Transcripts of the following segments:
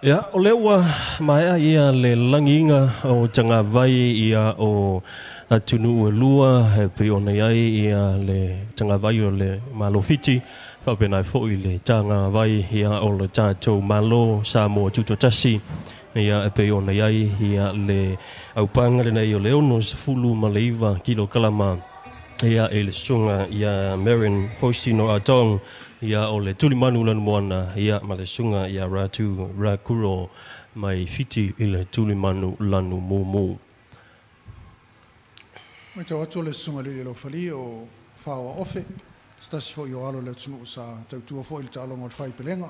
Ya, olewa mai ia le langinga o tanga vai ia o tunu lua he pe ona ia le tanga vai o le malofiti fa pena fo ile tanga vai ia o le tato malo Samoa tuto tasi ia pe ona ia le au panga le nei o le ono fulu maleiva kilo kalama ia ele sunga ia Marion Faustino a Tong ia o le tulimanu lana moana ia ma le sunga ia Ratu Rakuro mai fiti i le tulimanu lanu mumu. Mai tau atu le sunga le lo fali o whaoa ofe, stasi fo i o alo le tunu sa tau tua fo i le tālonga le whaipelenga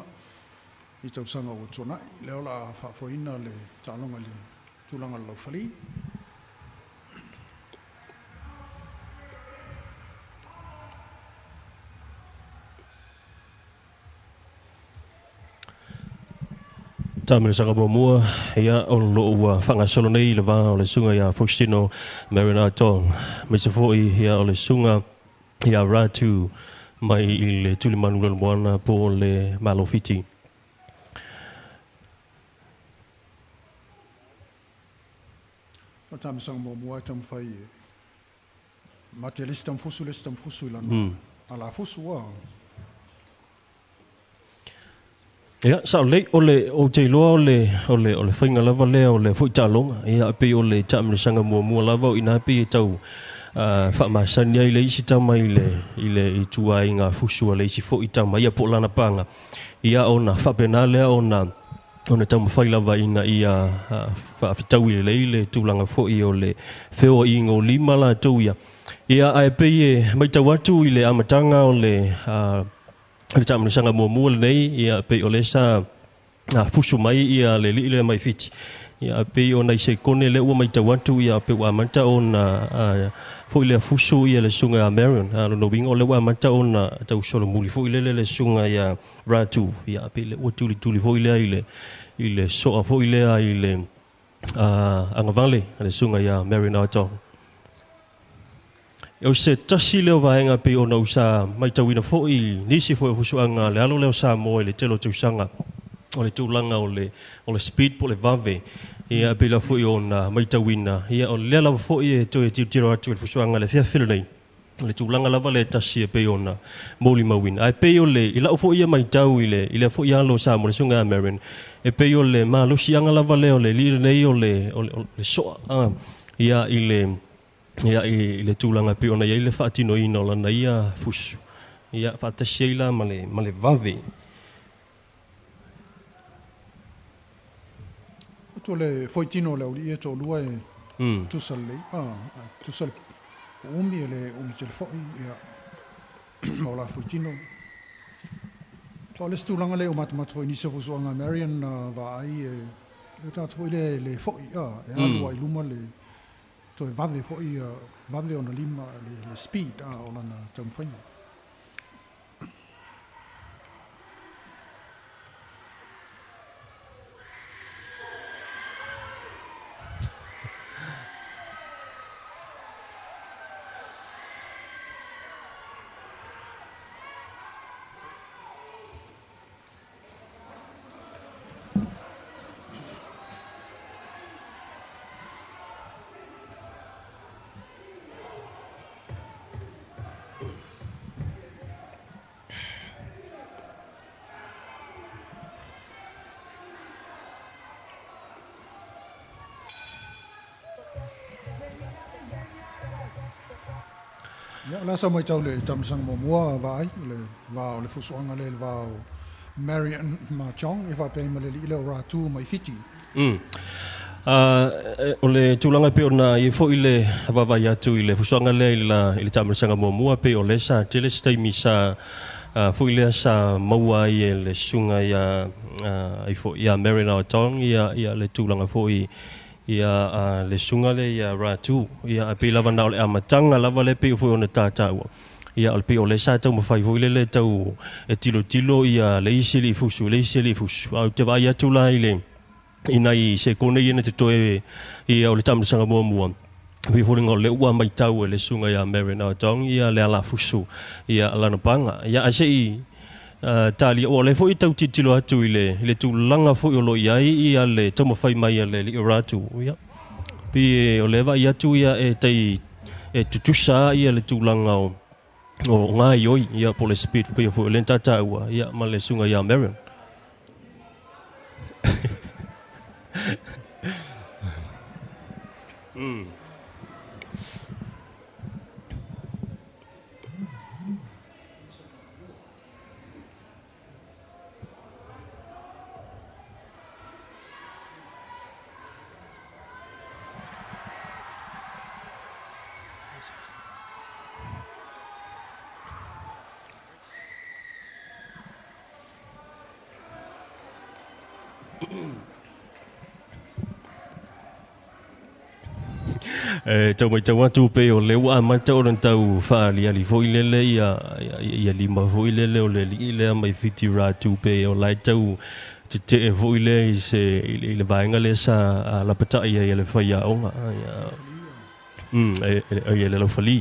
i tau sanga o tonai. Leo la whafoina le tālonga le tūlanga le lo fali. Tamil sanga mua ia o lo wa fanga solo nei le va o le sunga ia Faustino Marion Tong me se foi ia o le sunga ia Ratu mai i le tulimanu le moana po le malofiti. O tamil sanga mua tam fai materialistam fusu lana ala fusu wa. Ya, sa le o te loa o le whainga lava lea o le fwoi tālonga. Ia api o le tāmina sanga mua lava o ina api e tau whaamasani ai le isi tama i le tua i ngā fusua le isi fwoi tama. Ia po lana panga. Ia ona whapena lea ona tau mawhai lava ina ia whaafitau i le tūlanga fwoi o le wheo i ngō lima la tau ia. Ia api e mai tau atu i le amatanga o le le tamana sanga mua nei ia pe o le sa fusu mai ia le li le mai fiti ia pe o nei se kone le ua mai tawatu ia pe wa manta ona foi le fusu ia le sunga Marion no bingo le wa manta ona tau solo muli foi le sunga ia Ratu ia pe le tuli foi le i le so foi le i le anga vale le sunga ia Marion Auto. O se tasi leo vaenga pe ona usa mai tauina foi nisi foi fusuanga le alo leo Samoa le telo tausanga o le tūlanga o le speed po le vave ia pe la foi ona mai tauina ia o le lava foi e toi tiro atu le fusuanga le fiafila nei le tūlanga lava le tasi pe ona moli mawina ai pe o le ila foi ia mai tau i le foi alo Samoa le sunga Marion e pe o le malusianga lava leo le li nei o le so ia i ia i le tūlanga pe ona ia i le whaatino ina o lana ia fusu. Ia whaataseila ma le vave. Oto le whaitino le uli e tō lua e tusal le. Tusal umi e le umi te le whai ia o la whaitino. Pa le stūlanga le o matamata whai nisa fusuanga Marion wa ai e tātu whai le whai e alua i luma le to vave foi vave ona lima le speed ona na tau whainga. Ya la sa mai tau le tam sang mo mua vai le va le fusuanga le va Marion ma chong e va pe ma le ile Ratu mai fiti. O le tūlanga pe ona i fo ile va ya tu ile fusuanga le ile tam sang mo mua pe o le sa tele stai mi sa fo ile sa maua i le sunga ya i fo ya Marion Tong ya le tūlanga fo ia le sunga le ia Ratu ia pe lava na le amatanga lava le pe foi ona tatau ia al pe o le sa tau mafai foi le tau e tilo ia le isi fusu au te vai atu la ile ina i se kone ina te toe ia o le tamu sanga mua vi fuling o le ua mai tau le sunga ya Marion o Tong ia le ala fusu ia ala na panga ia asei tali o le foi tau titilo atu le tu langa foi o lo ia le tomo fai mai le Ratu ia pi o le va ia tu ia e tai e tutusa ia le tu langa o ngai oi ia po le speed pi foi le tata ua ia ma le sunga ya Marion tau mai tau atu pe o le ua mai tau ran tau whaali ali foi lele ia lima foi lele o le li le mai fiti Ratu pe o lai tau te e foi le i le vaenga le sa la pata ia le whaia onga ia le lau whali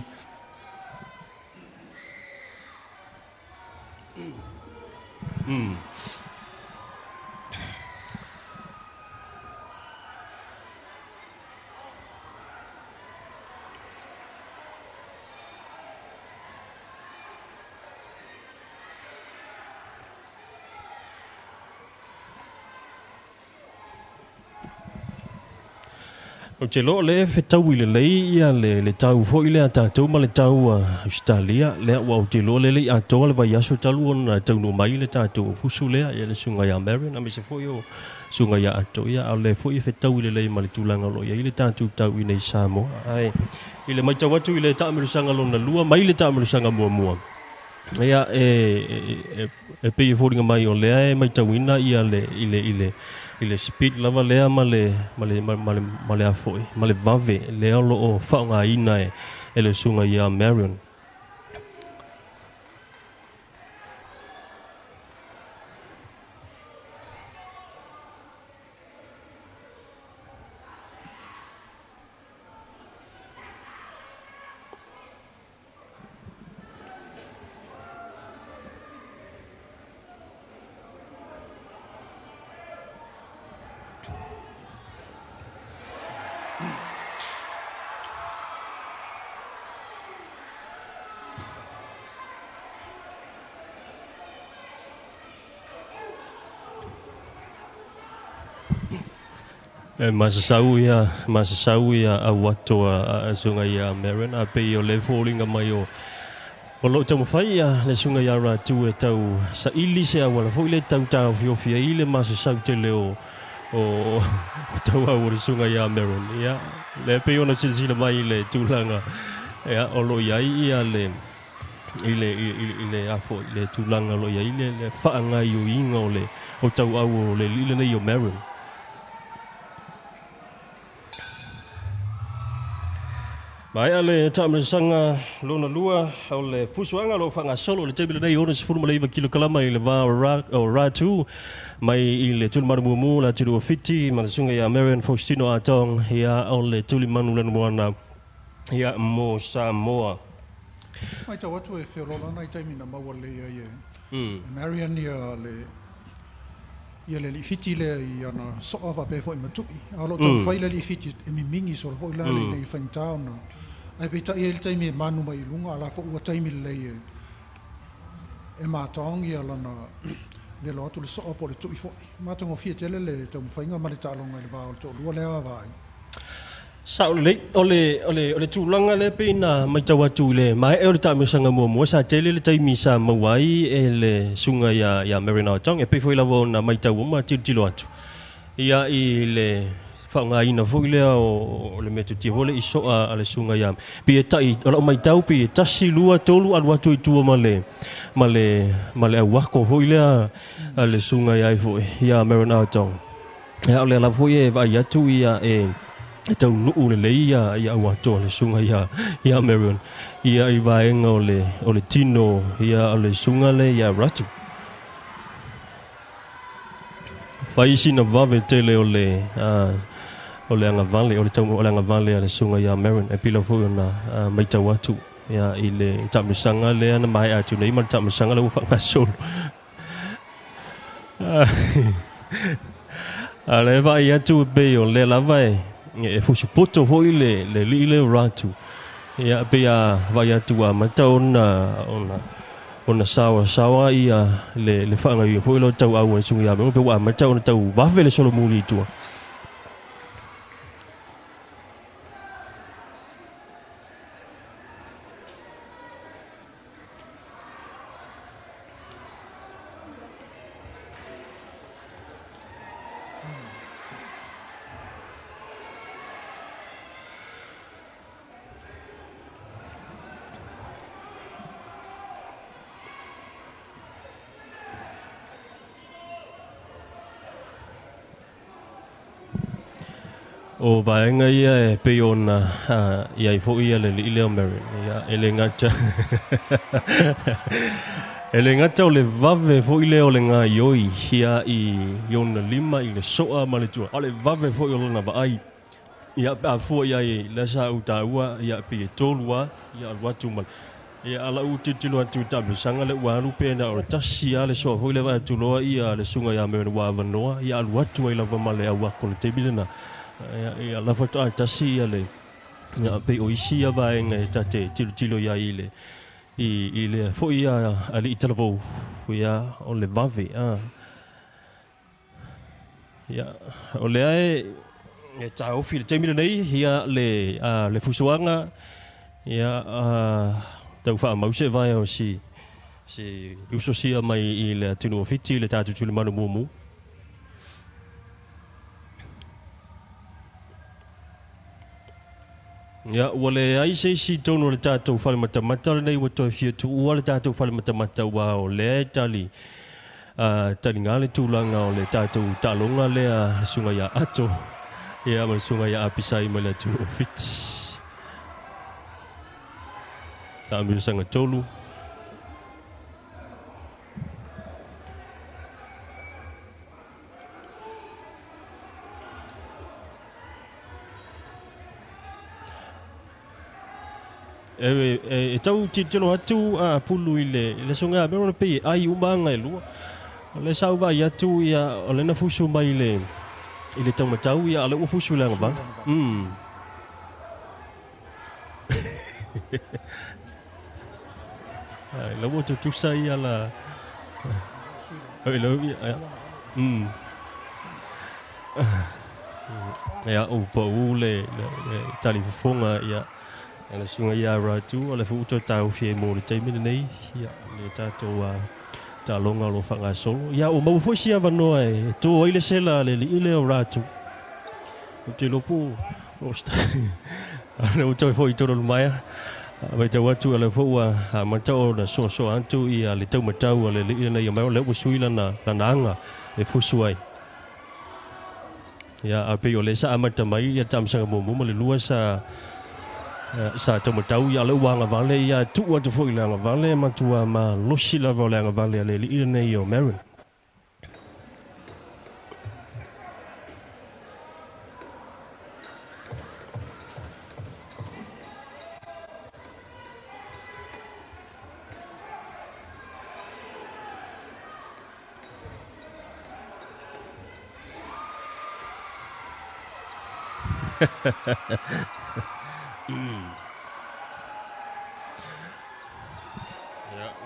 o te lo le fetau i le lei ia le tau foi le ata tau ma le tau Australia le wa o te lo le a to le vai aso talu on tau no mai le tatu fusu le ia le sunga ya Marion ami se foi o sunga ya ato ia au le foi fetau i le lei ma le tulanga lo ia i le tatu tau i nei Samoa ai i le mai tau atu i le tamiru sanga lo na lua mai le tamiru sanga mua ia e pe foi mai o le ai mai tau ina ia le speed lava lea male afoi male vave lea lo o whaonga ina e le sunga ia Marion Masasau ia au ato a sunga ia Marion a pe o le fallinga mai o lo tau mawhai le sunga ia Ratu e tau sa ili se awala fo ile tau tau fiofia ile masasau te leo o tau au le sunga ia Marion ia le pe ona silsila mai le tulanga ia o lo ia le ile afo le tulanga lo ia ile le whaanga i o inga o le o tau au o le lile nei o Marion mai ale tamle sanga lona lua o le pusuanga lo fanga solo le tebile nei ona se furma le kilo kalama i le va o Ratu mai i le tulmaru la tulu fiti ma sunga ya Marion Faustino a Tong ia o le tuli manu le moana ia mo Samoa mai tau atu e whiolola nai taimina maua le ia Marion ia le li fiti le i ana soa va pe foi matui a lo tau fai le li fiti e mi mingi so foi la le nei faintauna ai pe ta il taimi manu mai lunga ala fo ua taimi le e ma Tong ia lana le lo tu le soa po le tui foi ma tongo fie tele le tau fainga ma le talonga le va o to lua le vai Sao le ole tulanga le pina mai tawa tule mai e o tami sanga mo sa tele le taimi sa mawai e le sunga ya Marion Tong e pe foi la na mai tawa ma tilo atu ia i le whanga ina foi le o le metu ti hole i so a le sunga ya pi e tai o mai tau pi tasi lua tolu al watu i tua male a wako foi le a le sunga ya foi ya Marion Tong ia le la foi e vai atu ia e tau nuu le leia ia awato le sunga ia Marion ia i vaenga o le tino ia o le sunga le ia Ratu faisi na vave tele o le ole anga vale ole tau ole anga vale le sunga ya Marion e pila fo na mai tau atu ya ile tamisanga le ana mai atu nei man tamisanga le ufa ngasol ale va ya tu be o le lava e fu poto fo ile le ratu ya be ya va ya tu a matau ona sawa ia le fanga ia fo lo tau au sunga ya be wa matau na tau va vele solo muli tu o vaenga ia e pe ona ia I fo ia le Marion ia ele ngata ele ngata o le vave fo ile o le nga ioi ia I yona lima I le soa ma le tua o le vave fo i lona vai ia a fo ia I le sa utaua ia pe tolua ia watu mal ia ala utitilo atu tabu sanga le walu pe na o tasia le so fo ile va tu loa ia le sunga ia me wa vanoa ia al watu ia lava male a wa ko le tebile ia la foto a tasi ale ia pe o isia vai ngai tate tilo ia ile ile fo ia ali italo ia o le vave ia o le ai e tau fil temile nei ia le fusuanga ia tau fa mause vai o si uso sia mai ile tino fiti le tatu tulu manu mumu ya wale ai si tono le tatou fale matamata nei wa toi fia tu wale tatou fale matamata wa o le tali ngale tulanga o le tatou talonga le sunga ya ato ia ma sunga ya apisai ma le tu fit tambi sanga tolu e tau titelo atu a pulu ile sunga me ona pe ai umanga e lua le sau vai atu ia o le na fusu mai ile tau matau ia ale o fusu langa ba ai la woto tu sai ala ai lo ia ia o Upolu le talifonga ia ana sunga ia Ratu ala futo tau fie mo le taimina nei ia le tatou talonga lo fanga solo ia o mau foi sia vano e to ile sela le ile o Ratu o te lopo o sta ana o toi foi toro mai vai tau atu ala fo a matau na so antu ia le tau matau le ile nei mai le o suila na anga e fusuai ia a pe o le sa amata mai ia tamsanga mo le lua sa tomatau ia le wanga vale ia tu atu fo ile nga vale ma tu ma losi la vale nga vale le ile nei o Marion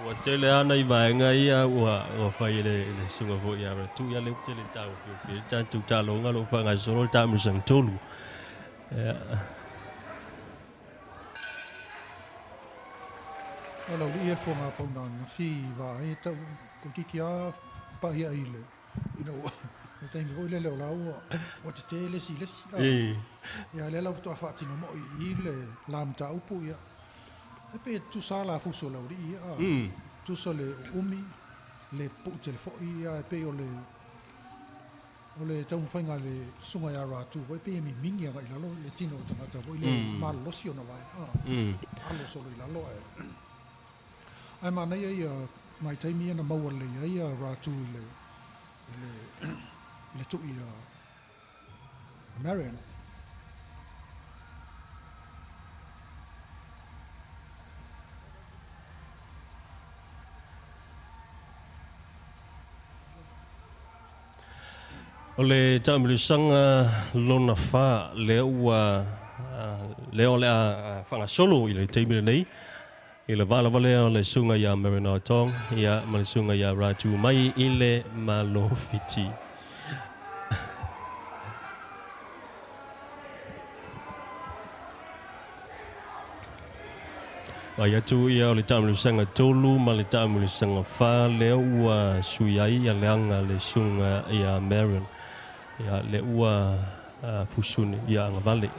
wa tele ana I vaenga ia wa fai le sunga fo ia tu ia le tele tau fi tantu talonga lo fanga solo tamu sang tolu ala ia fo nga pona na fi va e tau ko kikia pa ia ile ino o tengi o le la o te tele si ia le la to fa tino mo ile lam ta upu ia e pe tu sala fu so la ia tu so le umi le pu telefoni ia pe o le tau whainga le sunga ia Ratu o pe mi mingi aga I lalo le tino tangata o le malo si ona vai alo solo I lalo ai mana ia mai taimi ana maua le ia Ratu le tu ia Marion ole tamilisanga lona fa leo leo le fanga solo ile teimile nei ile vala vale ole sunga ya Marion Tong ya malisunga ya Ratu mai ile malofiti Ai tu ia ole tamilisanga tolu ma le tamilisanga fa leo suyai ya leanga le sunga ya Marion ya le ua fusuni ya ngavale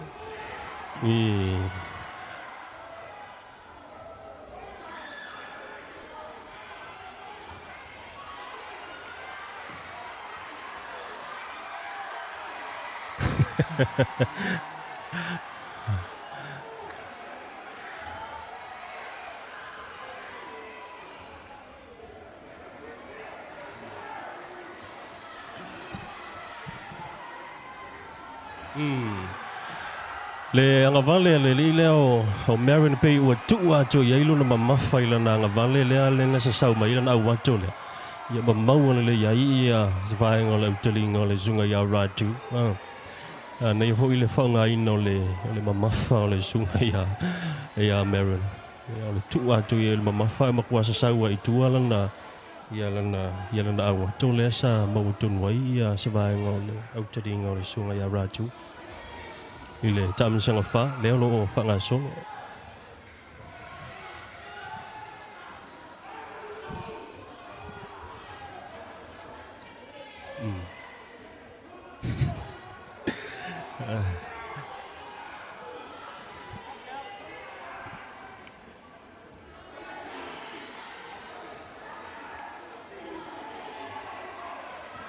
Le anga vale le leo o Marion pe ua tua to ye lu na mamafa ila na anga vale le le na sa sau mai na au wato le ya mamau le ya ia vai ngole utelinga le zunga ya Ratu nei ho ile fa nga ino le mamafa le zunga ya Marion ya le tua to ye mamafa ma kwa sa sau ai tua lana ya lana au to le sa mo tun wai ya sa vai ngole utelinga le zunga ya Ratu ile tam sanga fa leo lo fa nga so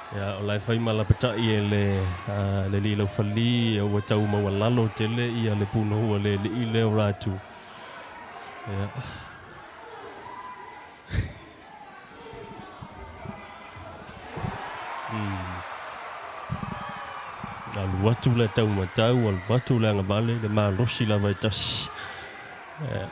ya olai fai mala peta i le li lo fali o tau ma lalo tele ia le puno le le Ratu ya al watu le tau ma tau al watu le ngavale le ma losi la vai tas ya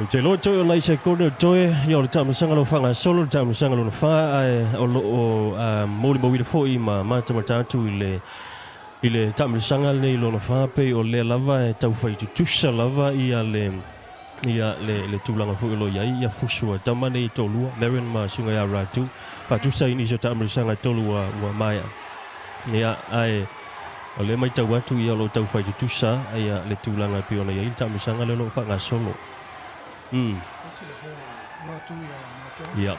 Te lo toi lai se ko toi yo le tamu sanga lo fanga solo le tamu sanga lo fa o moli mo wi fo I ma tamata tu ile tamu sanga le lo fa pe o le lava tau fai tu sa lava ia le tulanga fo lo ia fusua tamane to lua Marion ma sunga ya Ratu pa tu sai ni se tamu sanga to lua wa maya ia ai o le mai tau atu ia lo tau fai tu sa ia le tulanga pe ona ia tamu sanga le lo fanga solo Yeah.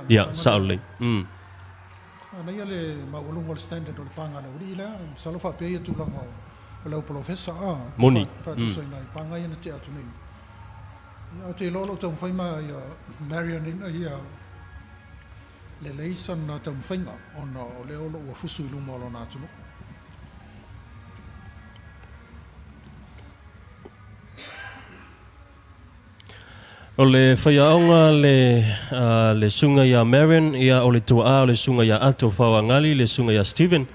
Yeah, certainly. Nei ale maulungo standard o panga na uri la salo fa pe tu la o professor Moni. Fa tu sai nai panga ia te atu nei. Ia te lolo tau fai ma ia Marion in ia le leison na tau fai ona o le olo o fusu lu mo lo na tu. O le whaiaonga le sunga ya Marion, ia o le tua o le sunga ya Ato Whawangali, le sunga ya Stephen.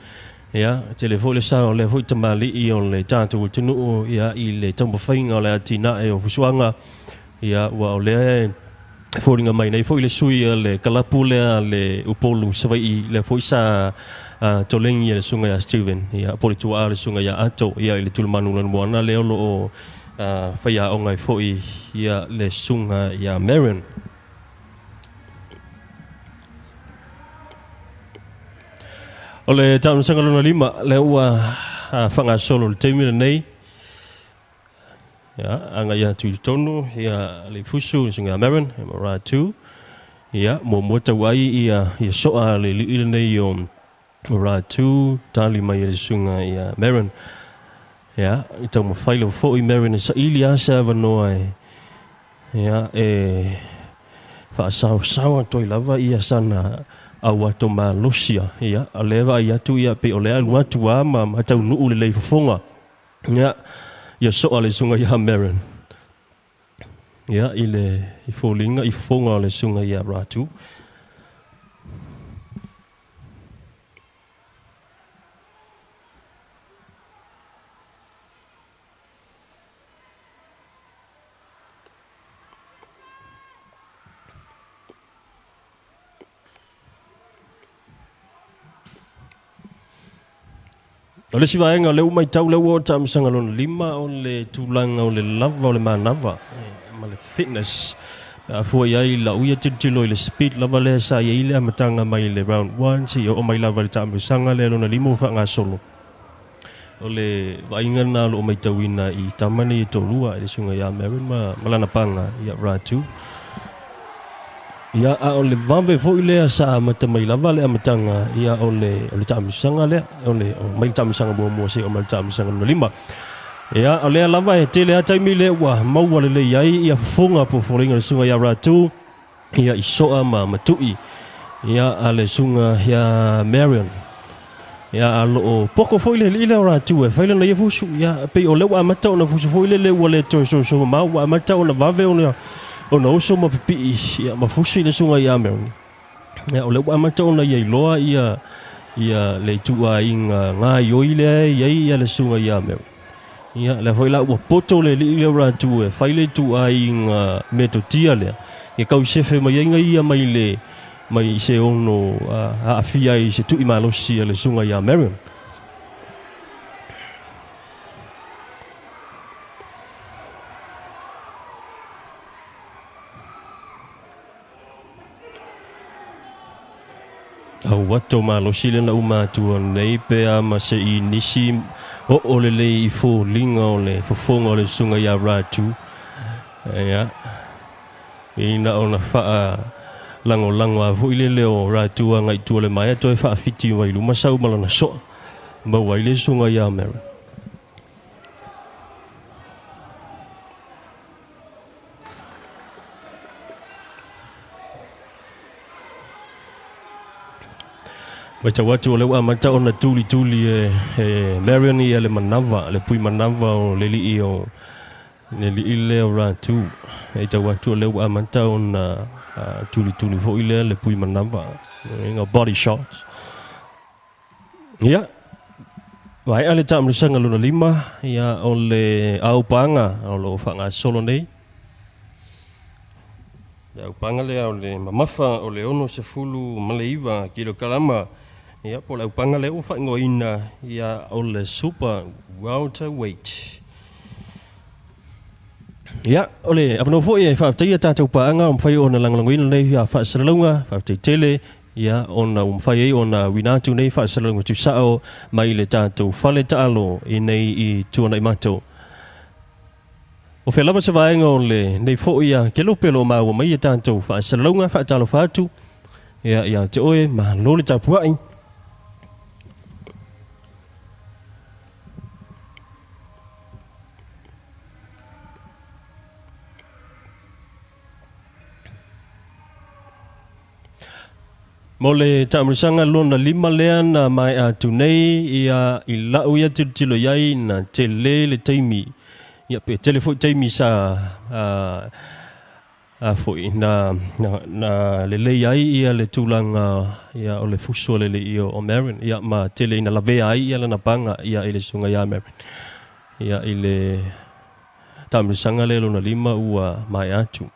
Ia, te le fo le sa o le fo tamali I o le tātou tunu ia I le tampa whainga o le atina e o fusuanga. Ia, wa o le fōringa mai nei, fo I le sui le kalapu le Upolu sawai I le fo sa tolengi le sunga ya Stephen. Ia, po le tua le sunga ya Ato, ia I le tulamanu le moana le olo o whaia o ngai fōi ia le sunga ia Marion. O le taunu sanga luna lima le ua whanga solo le teimina nei. Ia, anga ia tui tonu ia le fusu le sunga Marion, e Ratu. ya mo tau ai ia soa le li nei o Ratu tali mai le sunga ia Marion ya tau mo failo fo I Marion sa ilia sa vanoai ya fa sao toi lava ia sana awato ma Lucia ya aleva ia tu ia pe ole alua tua ma tau nu le fonga ya soa le sunga ia Marion ya ile ifolinga ifonga le sunga ia Ratu ole si vaenga le umai tau le wo tam sanga lon lima o le tulanga o le lava o le manava ma le fitness fo ai la uia tilo le speed lava le sa ia ile matanga mai le round 1 si o mai lava le tam sanga le lon lima fa nga solo ole vainga na lo mai tawina I tamani to lua le sunga ya Marion ma malana panga ya Ratu ia ole vamve fo ile sa mata mai lava le matanga ia ole tam sanga le ole mai tam sanga mo se o mai tam sanga no lima ia ole lava e tele ata mi le wa mau wale le ia fonga po folinga le sunga ya Ratu ia isoa ma matui ia ale sunga ya Marion ia alo poko fo ile Ratu e faile na ia fusu ia pe ole wa mata ona fusu fo ile le wale to so ma wa mata ona vave ona ona oso ma pipi ia mafusi le sunga ia Marion ia ole wa mata ona ia loa ia le tua inga nga yoile ia le sunga ia Marion ia le foi la poto le Ratu e faile tua inga metotia le ia kau sefe mai inga ia mai se ono a fia I se tu I malosi le sunga ia Marion au wato malosi le na uma tu nei pe ama se I nisi o ole le I fo linga ole fo fonga le sunga ia Ratu ia ina ona fa lango a vo ile leo Ratu ngai tu le mai to fa fiti mai lu masau malana so ma wai le sunga ia Marion Baca watu le wa mata ona tuli Marion ia le manava le pui manava o le li o le Ratu e ta watu le wa mata ona tuli fo ile le pui manava nga body shots ia vai ale tam sanga luna lima ia ole au panga o lo fanga solo nei au panga le ole mamafa ole ono se fulu maleiva kilo kalama ia po le au panga le o fa ngoina ia ole super welterweight ia ole apno fo ia fa tia tatu panga fai ona langlanguina nei ia fa salunga fa tele ia ona fai ona winatu nei fa salunga tu sao mai le tatu Faleata alo I nei I tuana I mato o fe lava se vaenga ole nei fo ia ke lo pelo ma o mai tatu fa salunga fa talo fatu ia te oe ma loli tapuai Mole tamrisanga lona lima lea na mai atu nei ia I lau ia tilo iai na tele le taimi ia pe telefo taimi sa foi na le iai ia le tulanga ia o le fuso le io o Marion ia ma tele na lave ai ia na panga ia ile sunga ia Marion ia ile tamrisanga le lona lima ua mai atu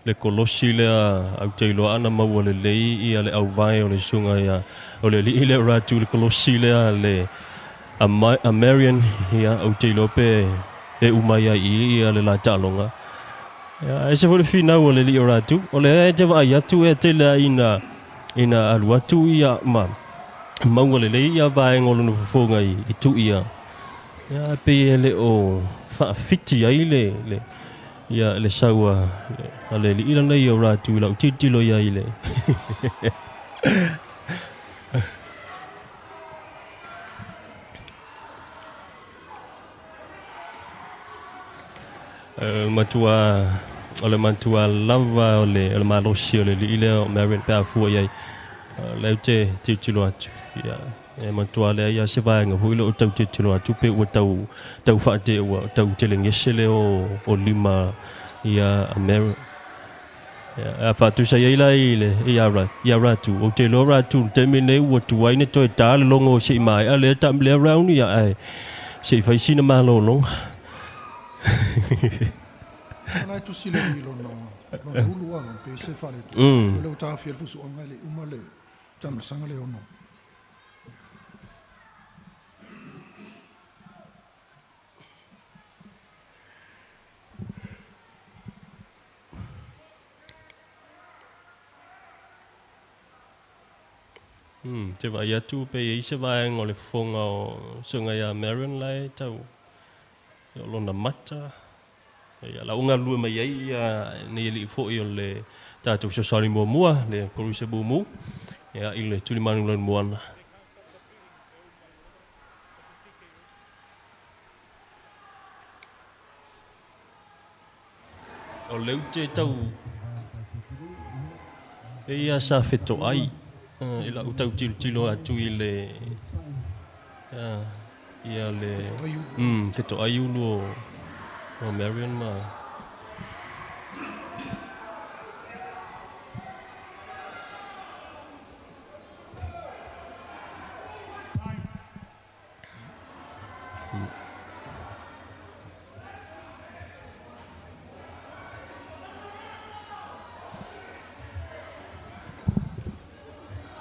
le kolosi le au te loa ana maua le lei ia le au vai o le sunga ia o le li le Ratu le kolosi le a Marion ia au te lope e umaya ia le la talonga ia e se vole fina o le li Ratu o le te vai atu e te le ina aluatu ia ma mau le ia vai ngolo no fonga I tu ia ia pe le o fa fiti ai le ia le saua ale li ila nei o ratu la titilo ia ile matua ole matua lava ole malosi ole li ile o Marion pa fu ia le te titilo atu ia e matua le ia se vai nga huilo tau titilo atu pe o tau fa te o tau te lengesele o lima ia America a fa tu sa ia ile ia ratu o te lo ratu te mine o tu ai ne to ta longo se mai ale ta le round ia ai se fa sina malo long Ana tu sile ilo no hulu wa pe se fa le le ta fiel fu su ngale umale tam sanga le ono te vai atu pe I se vai ngole fonga o sunga ia Marion lai tau o lona mata ia la unga lua mai ia nei li fo I le tatu so sari mua le koruse bu mu ia I le tuli manu lan muana o leu te tau ia sa feto ai ila utau tilo atu I le ia le feto ai ulu o Marion ma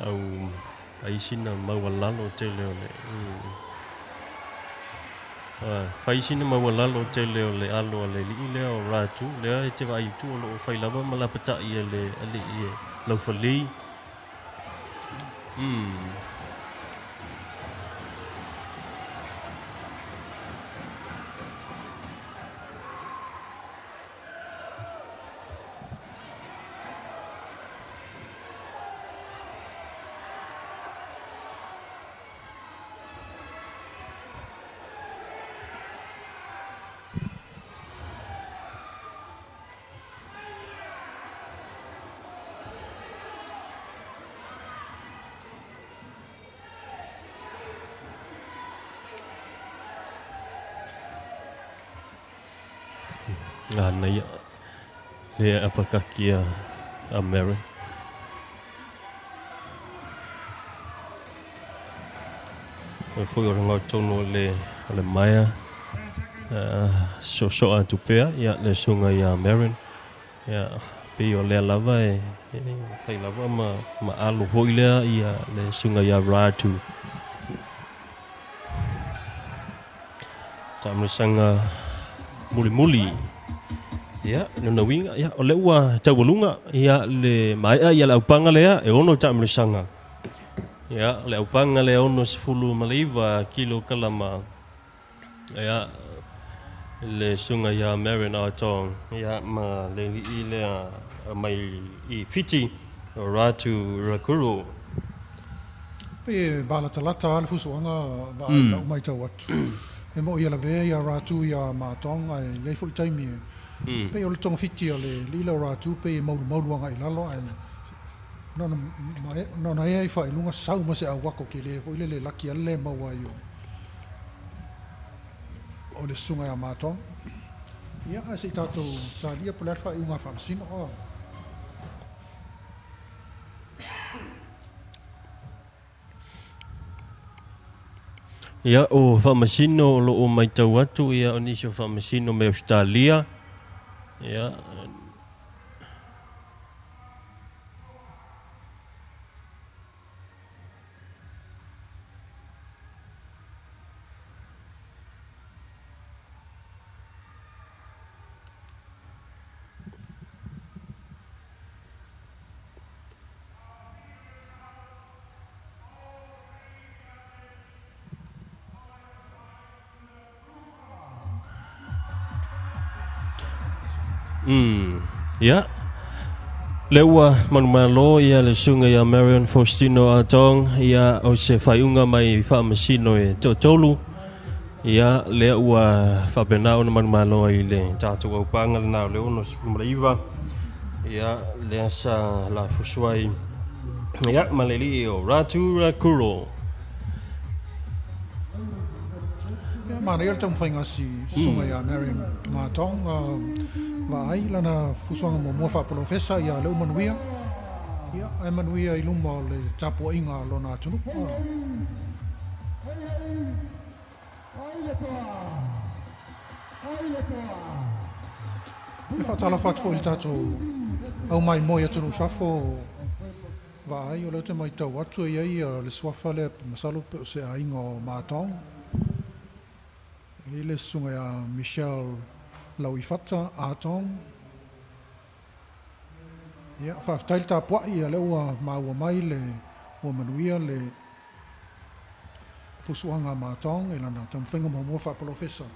au ai sina mawalalo te leo le fai sina mawalalo te leo le alo le li leo ratu le te vai tu lo fai lava malapata ia le ali ia lo fali nei le apakah kia Marion foi o ngau tono le maia so atu pea ia le sunga ia Marion ia pe o le lava fai lava ma alo foi lea ia le sunga ia Ratu tamsanga muli ia no winga ia o le ua tawalunga ia le mai ia la upanga lea e ono tamsanga ia le upanga le ono sefulu maliva kilo kalama ia le sunga ia Marion Tong ia ma le I le mai I fiti Ratu Rakuro pe bala talata al fusuanga ba mai tau atu e mo ia la ve ia Ratu ia ma Tong ai ia foi taimi pe o le tong fiti le lila Ratu pe mau luanga I lalo ai no na ia fa lunga sau ma se awako ke le foi le laki ale maua io o le sunga ia ma Tong ia se tato talia polar fa unha Faustino ia o Faustino lo o mai tau atu ia o nisio Faustino me Australia ia Ya. Lewa manumalo ia le sunga ya Marion Faustino a Tong ia o se faiunga mai whaamasino e tolu. Ia le ua whapenao na manumalo i le tātou au panga le nao le ono sumaraiva. Ia le sa la fusuai. Ia maleli o Ratu Rakuro. Mana ia tau whainga si sunga ia Marion ngā Tong wa ai lana fusuanga mo mua whapolofesa ia leu manuia. Ia ai manuia i luma o le tapua inga lona tunu. E whatala whatfo i tātou au mai moi atunu whafo wa ai o leo te mai tau atu e ai le swafa le masalo pe o se a inga o mātong. I le sunga ia Michelle Lauifata a Tong. Ia whaftail tā puai a leo maua mai le ua manuia le fusuanga mātong e lana tam whinga mo mua whapolofesa.